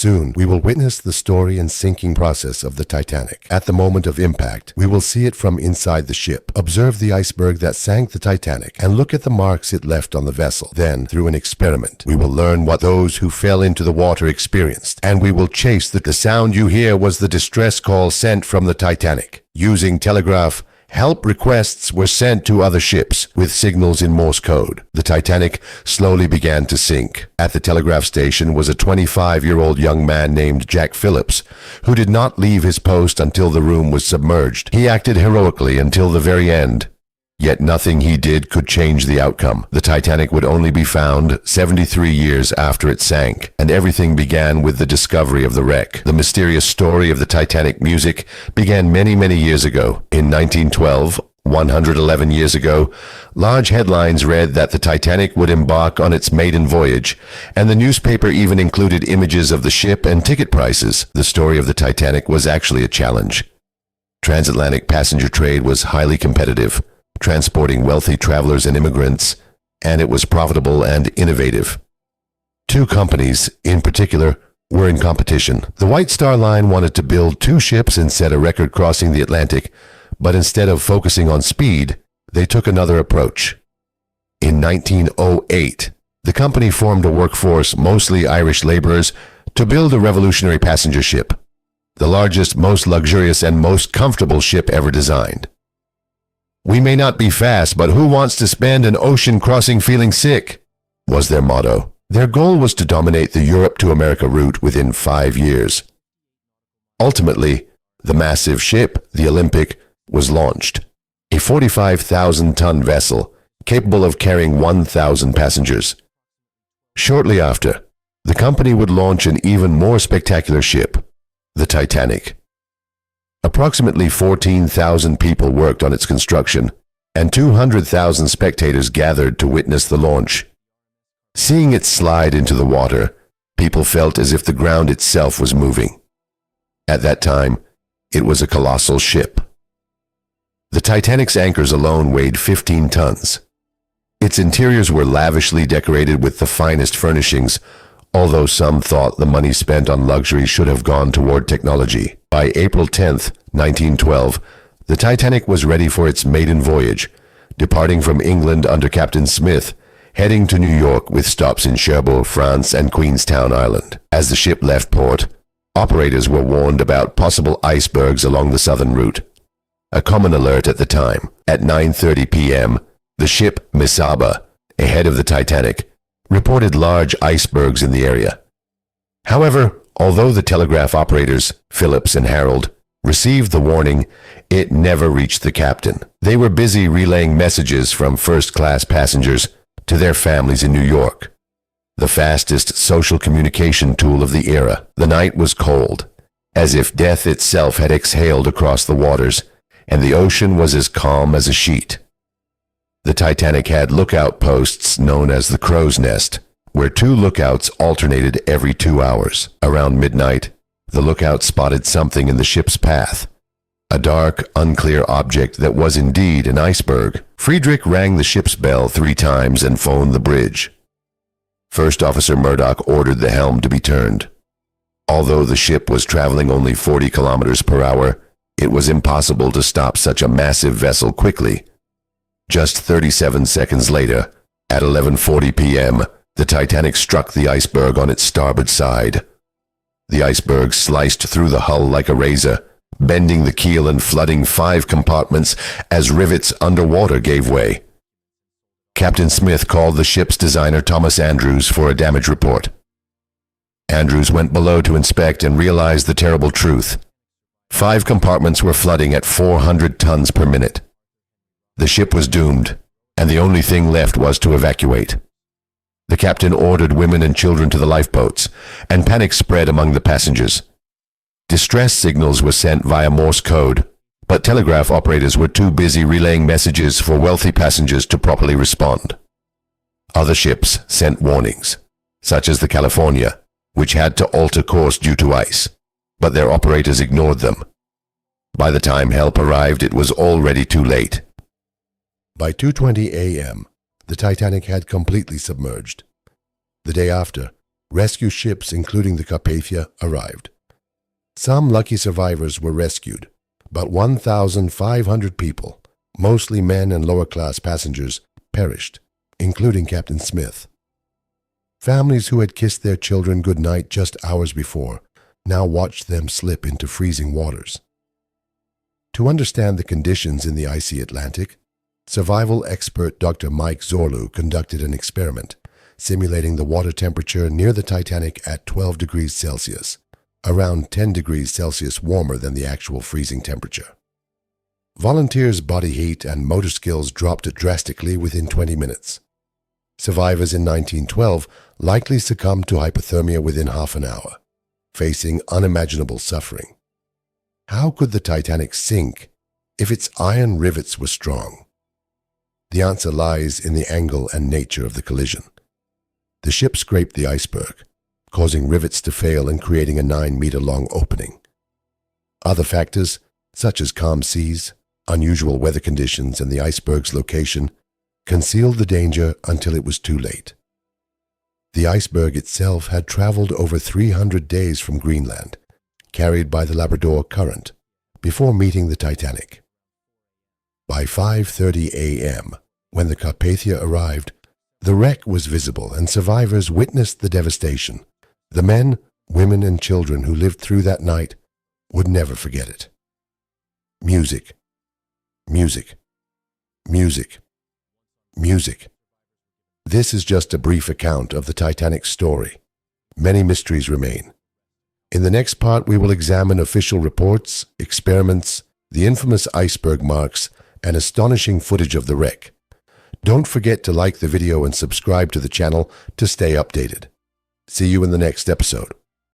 Soon, we will witness the story and sinking process of the Titanic. At the moment of impact, we will see it from inside the ship, observe the iceberg that sank the Titanic, and look at the marks it left on the vessel. Then, through an experiment, we will learn what those who fell into the water experienced, and we will chase the sound you hear was the distress call sent from the Titanic. Using telegraph, help requests were sent to other ships with signals in Morse code. The Titanic slowly began to sink. At the telegraph station was a 25-year-old young man named Jack Phillips, who did not leave his post until the room was submerged. He acted heroically until the very end. Yet nothing he did could change the outcome. The Titanic would only be found 73 years after it sank, and everything began with the discovery of the wreck. The mysterious story of the Titanic music began many, many years ago. In 1912, 111 years ago, large headlines read that the Titanic would embark on its maiden voyage, and the newspaper even included images of the ship and ticket prices. The story of the Titanic was actually a challenge. Transatlantic passenger trade was highly competitive, transporting wealthy travelers and immigrants, and it was profitable and innovative. Two companies, in particular, were in competition. The White Star Line wanted to build 2 ships and set a record crossing the Atlantic, but instead of focusing on speed, they took another approach. In 1908, the company formed a workforce, mostly Irish laborers, to build a revolutionary passenger ship, the largest, most luxurious, and most comfortable ship ever designed. "We may not be fast, but who wants to spend an ocean crossing feeling sick?" was their motto. Their goal was to dominate the Europe to America route within 5 years. Ultimately, the massive ship, the Olympic, was launched, a 45,000-ton vessel capable of carrying 1,000 passengers. Shortly after, the company would launch an even more spectacular ship, the Titanic. Approximately 14,000 people worked on its construction, and 200,000 spectators gathered to witness the launch. Seeing it slide into the water, people felt as if the ground itself was moving. At that time, it was a colossal ship. The Titanic's anchors alone weighed 15 tons. Its interiors were lavishly decorated with the finest furnishings, although some thought the money spent on luxury should have gone toward technology. By April 10, 1912, the Titanic was ready for its maiden voyage, departing from England under Captain Smith, heading to New York with stops in Cherbourg, France, and Queenstown, Ireland. As the ship left port, operators were warned about possible icebergs along the southern route, a common alert at the time. At 9:30 p.m., the ship Misaba, ahead of the Titanic, reported large icebergs in the area. However, although the telegraph operators, Phillips and Harold, received the warning, it never reached the captain. They were busy relaying messages from first-class passengers to their families in New York, the fastest social communication tool of the era. The night was cold, as if death itself had exhaled across the waters, and the ocean was as calm as a sheet. The Titanic had lookout posts known as the Crow's Nest, where 2 lookouts alternated every 2 hours. Around midnight, the lookout spotted something in the ship's path, a dark, unclear object that was indeed an iceberg. Friedrich rang the ship's bell 3 times and phoned the bridge. First Officer Murdoch ordered the helm to be turned. Although the ship was traveling only 40 kilometers per hour, it was impossible to stop such a massive vessel quickly. Just 37 seconds later, at 11:40 p.m., the Titanic struck the iceberg on its starboard side. The iceberg sliced through the hull like a razor, bending the keel and flooding 5 compartments as rivets underwater gave way. Captain Smith called the ship's designer Thomas Andrews for a damage report. Andrews went below to inspect and realized the terrible truth. 5 compartments were flooding at 400 tons per minute. The ship was doomed, and the only thing left was to evacuate. The captain ordered women and children to the lifeboats, and panic spread among the passengers. Distress signals were sent via Morse code, but telegraph operators were too busy relaying messages for wealthy passengers to properly respond. Other ships sent warnings, such as the California, which had to alter course due to ice, but their operators ignored them. By the time help arrived, it was already too late. By 2:20 a.m., the Titanic had completely submerged. The day after, rescue ships, including the Carpathia, arrived. Some lucky survivors were rescued, but 1,500 people, mostly men and lower-class passengers, perished, including Captain Smith. Families who had kissed their children goodnight just hours before now watched them slip into freezing waters. To understand the conditions in the icy Atlantic, survival expert Dr. Mike Zorlu conducted an experiment, simulating the water temperature near the Titanic at 12 degrees Celsius, around 10 degrees Celsius warmer than the actual freezing temperature. Volunteers' body heat and motor skills dropped drastically within 20 minutes. Survivors in 1912 likely succumbed to hypothermia within half an hour, facing unimaginable suffering. How could the Titanic sink if its iron rivets were strong? The answer lies in the angle and nature of the collision. The ship scraped the iceberg, causing rivets to fail and creating a 9-meter-long opening. Other factors, such as calm seas, unusual weather conditions, and the iceberg's location, concealed the danger until it was too late. The iceberg itself had traveled over 300 days from Greenland, carried by the Labrador Current, before meeting the Titanic. By 5:30 a.m., when the Carpathia arrived, the wreck was visible and survivors witnessed the devastation. The men, women, and children who lived through that night would never forget it. Music, music, music, music. This is just a brief account of the Titanic's story. Many mysteries remain. In the next part, we will examine official reports, experiments, the infamous iceberg marks, and astonishing footage of the wreck. Don't forget to like the video and subscribe to the channel to stay updated. See you in the next episode.